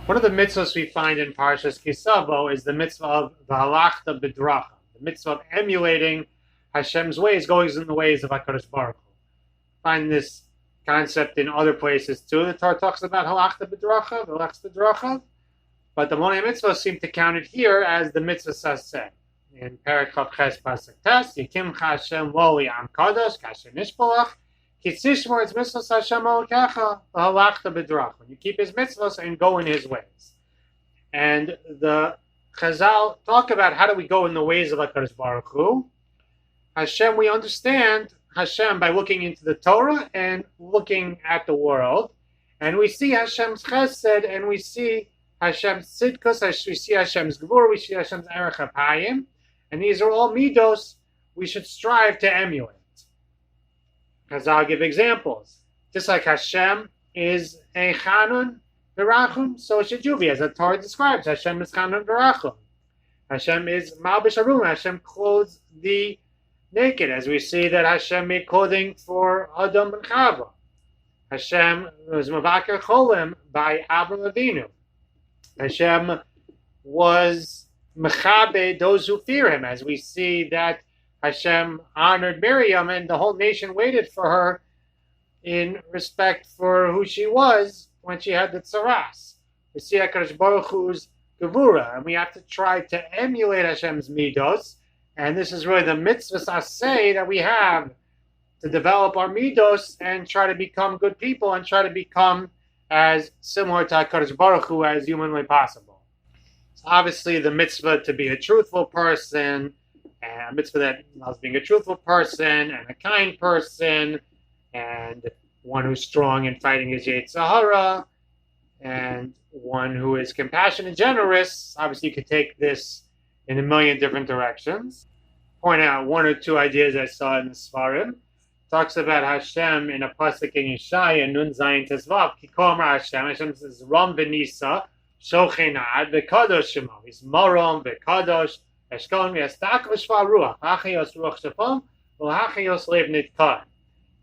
One of the mitzvahs we find in Parshas Savo is the mitzvah of v'halachta b'dracha, the mitzvah of emulating Hashem's ways, going in the ways of HaKadosh Baruch Hu. Find this concept in other places too. The Torah talks about halachta b'dracha, v'halachta b'dracha, but the Monei mitzvahs seem to count it here as the mitzvah saseh. In Perek Chav Ches Pasuk Tes, Yikim Hashem lo li'am kadosh, kasher nishpalach, kitzishmor it's mitzvahs Hashem olokecha, v'halachta b'dracha. When you keep his mitzvahs and go in his ways. And the Chazal talk about how do we go in the ways of HaKadosh Baruch Hu. Hashem, we understand Hashem by looking into the Torah and looking at the world. And we see Hashem's chesed, and we see Hashem's tzidkus, we see Hashem's gvur, we see Hashem's erech hapayim. And these are all Middos we should strive to emulate. Chazal give examples. Just like Hashem is a chanun v'rachum, so should you be. As the Torah describes, Hashem is chanun v'rachum. Hashem is malbish arum. Hashem clothes the naked, as we see that Hashem made clothing for Adam and Chava. Hashem was mavaker cholim by Avraham Avinu. Hashem was mechabe those who fear him, as we see that Hashem honored Miriam and the whole nation waited for her in respect for who she was when she had the tzaras. We see HaKadosh Baruch Hu's gevura, and we have to try to emulate Hashem's Middos, and this is really the mitzvah saseh that we have to develop our Middos and try to become good people and try to become as similar to HaKadosh Baruch Hu as humanly possible. So obviously the mitzvah to be a truthful person, and a mitzvah that involves being a truthful person and a kind person, and one who's strong in fighting his Yetzer Hara, and one who is compassionate and generous. Obviously you could take this in a million different directions. Point out one or two ideas I saw in the Svarim. Talks about Hashem in a pasuk in Yeshaya, Nun Zayin Tezvav, Kikomer Hashem. Hashem says, Ram v'nisa, Shochenad, v'kadosh shemo. He's Morom, v'kadosh, Eshkon, v'yastak, v'shva ruach, Hachayos ruach shafam, v'hachayos lev nitkan.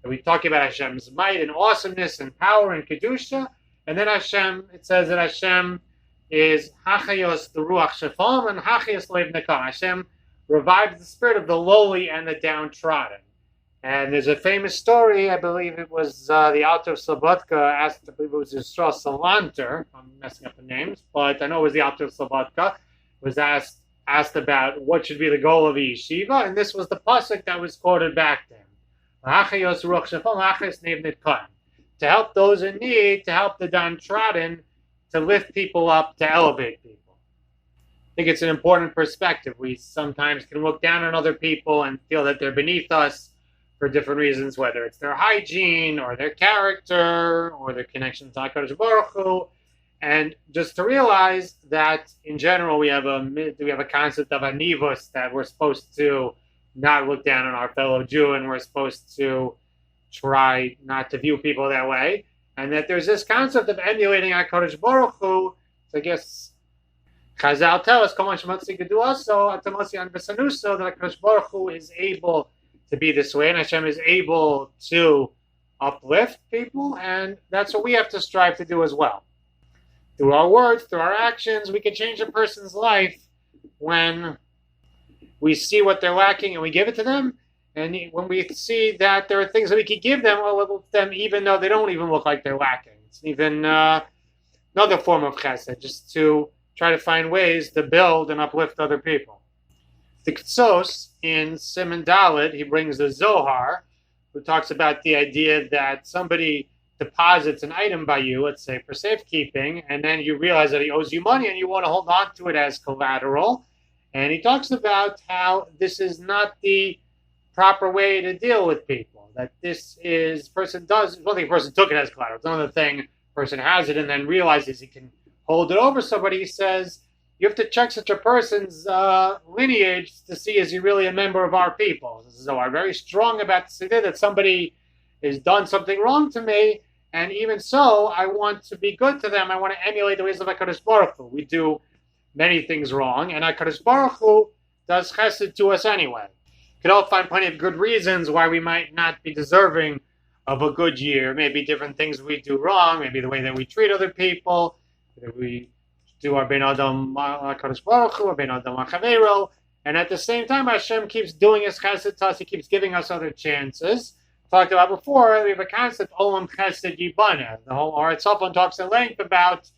We talk about Hashem's might and awesomeness and power and kedusha, and then Hashem, it says that Hashem is Hachayos the ruach shafam and Hachayos lev nitkan. Hashem revives the spirit of the lowly and the downtrodden. And there's a famous story, I believe it was the Alter of Slobodka asked, I believe it was Yisrael Salanter, I'm messing up the names, but I know it was the Alter of Slobodka, was asked about what should be the goal of a yeshiva, and this was the pasuk that was quoted back to him. To help those in need, to help the downtrodden, to lift people up, to elevate people. I think it's an important perspective. We sometimes can look down on other people and feel that they're beneath us for different reasons, whether it's their hygiene or their character or their connection to HaKadosh Baruch Hu, and just to realize that in general we have a concept of anivus, that we're supposed to not look down on our fellow Jew, and we're supposed to try not to view people that way, and that there's this concept of emulating HaKadosh Baruch Hu. So I guess Chazal tell us, so that HaKadosh Baruch Hu is able to be this way, and Hashem is able to uplift people, and that's what we have to strive to do as well. Through our words, through our actions, we can change a person's life when we see what they're lacking and we give it to them, and when we see that there are things that we can give them, even though they don't even look like they're lacking. It's even another form of chesed, just to try to find ways to build and uplift other people. The Ktsos in Siman Dalet, he brings the Zohar, who talks about the idea that somebody deposits an item by you, let's say for safekeeping, and then you realize that he owes you money and you want to hold on to it as collateral. And he talks about how this is not the proper way to deal with people. That this is, one thing a person took it as collateral. It's another thing, a person has it and then realizes he can hold it over somebody. He says, you have to check such a person's lineage to see, is he really a member of our people? So I'm very strong about this idea that somebody has done something wrong to me, and even so, I want to be good to them. I want to emulate the ways of HaKadosh Baruch Hu. We do many things wrong, and HaKadosh Baruch Hu does chesed to us anyway. You could all find plenty of good reasons why we might not be deserving of a good year. Maybe different things we do wrong, maybe the way that we treat other people. We do our Ben Adam HaKadosh Baruch Hu, our Ben Adam HaChavero, and at the same time, Hashem keeps doing His chesed to us. He keeps giving us other chances. Talked about before, we have a concept, Olam Chesed Yibana. The whole Aretz Savo talks at length about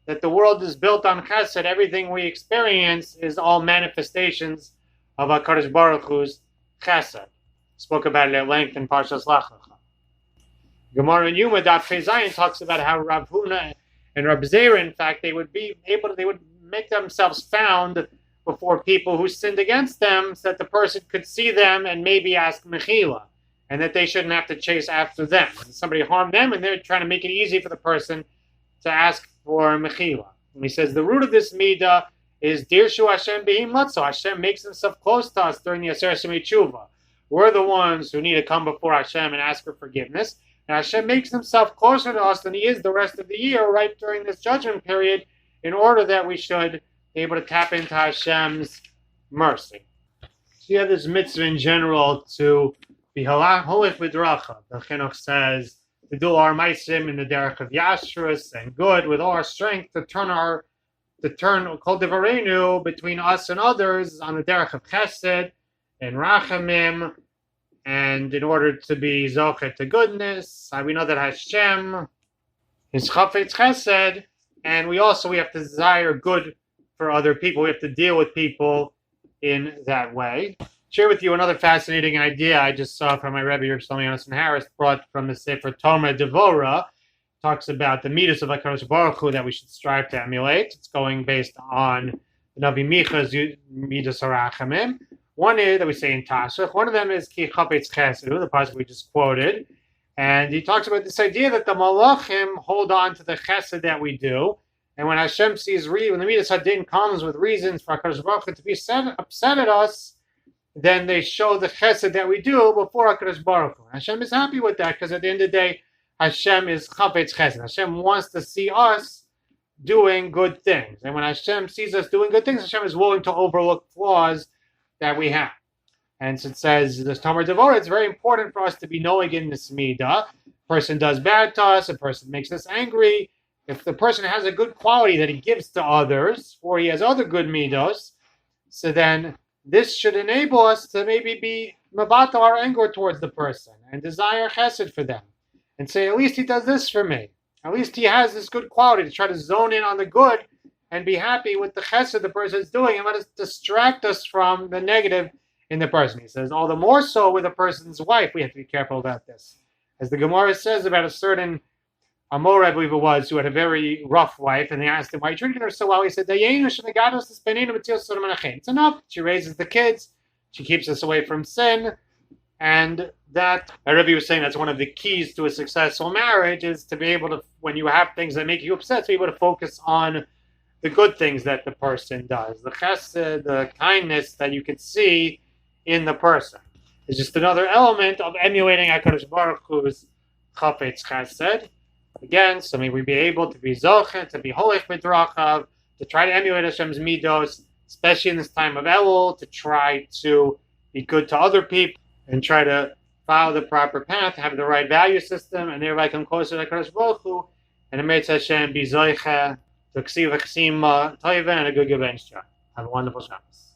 that the world is built on chesed. Everything we experience is all manifestations of HaKadosh Baruch Hu's chesed. Spoke about it at length in Parshas Lech Lecha. Gemara in Yuma Daf Pei Zayin talks about how Rav Huna and Rab Zera, in fact, they would make themselves found before people who sinned against them, so that the person could see them and maybe ask mechila, and that they shouldn't have to chase after them. When somebody harmed them, and they're trying to make it easy for the person to ask for mechila. And he says the root of this midah is Dirshu Hashem B'him Latzo. Hashem makes Himself close to us during the Aseret Shemei Tshuva. We're the ones who need to come before Hashem and ask for forgiveness. And Hashem makes Himself closer to us than He is the rest of the year, right during this judgment period, in order that we should be able to tap into Hashem's mercy. So you have this mitzvah in general to be holech v'dracha. The Chinuch says to do our maisim in the derech of yashrus and good with all our strength to turn kol devarenu between us and others on the derech of chesed and rachamim, and in order to be zochet to goodness. We know that Hashem is chafetz chesed, and we have to desire good for other people. We have to deal with people in that way. Share with you another fascinating idea I just saw from my Rebbe Yerushalmi Yonasan Harris, brought from the Sefer Tomer Devora. Talks about the Middos of HaKadosh Baruch Hu that we should strive to emulate. It's going based on the Navi Micha's Middos HaRachamim. One is that we say in Tashlich. One of them is Ki Chafetz Chesed, the passage we just quoted. And he talks about this idea that the Malachim hold on to the Chesed that we do. And when Hashem sees, when the Middos Hadin comes with reasons for HaKadosh Baruch Hu to be upset at us, then they show the chesed that we do before HaKadosh Baruch Hu. Hashem is happy with that, because at the end of the day, Hashem is chafetz chesed. Hashem wants to see us doing good things. And when Hashem sees us doing good things, Hashem is willing to overlook flaws that we have. And so it says, this Tomer Devora, it's very important for us to be knowing in this midah. A person does bad to us, a person makes us angry. If the person has a good quality that he gives to others, or he has other good middos, so then this should enable us to maybe be mavato our anger towards the person and desire chesed for them. And say, at least he does this for me. At least he has this good quality, to try to zone in on the good and be happy with the chesed the person is doing, and let us distract us from the negative in the person. He says, all the more so with a person's wife, we have to be careful about this. As the Gemara says about a certain Amor, I believe it was, who had a very rough wife, and they asked him, why are you treating her so well? He said, it's enough. She raises the kids, she keeps us away from sin, and that, Rebbe was saying, that's one of the keys to a successful marriage, is to be able to, when you have things that make you upset, to be able to focus on the good things that the person does, the chesed, the kindness that you can see in the person. It's just another element of emulating HaKadosh Baruch Hu's chafetz chesed. Again, so may we be able to be zochet, to be holech b'drachav, to try to emulate Hashem's middos, especially in this time of Elul, to try to be good to other people and try to follow the proper path, have the right value system, and thereby come closer to HaKadosh Baruch Hu, and to make Hashem be zoche, to ksiv chesima toiva, and a good gebench job. Have a wonderful Shabbos.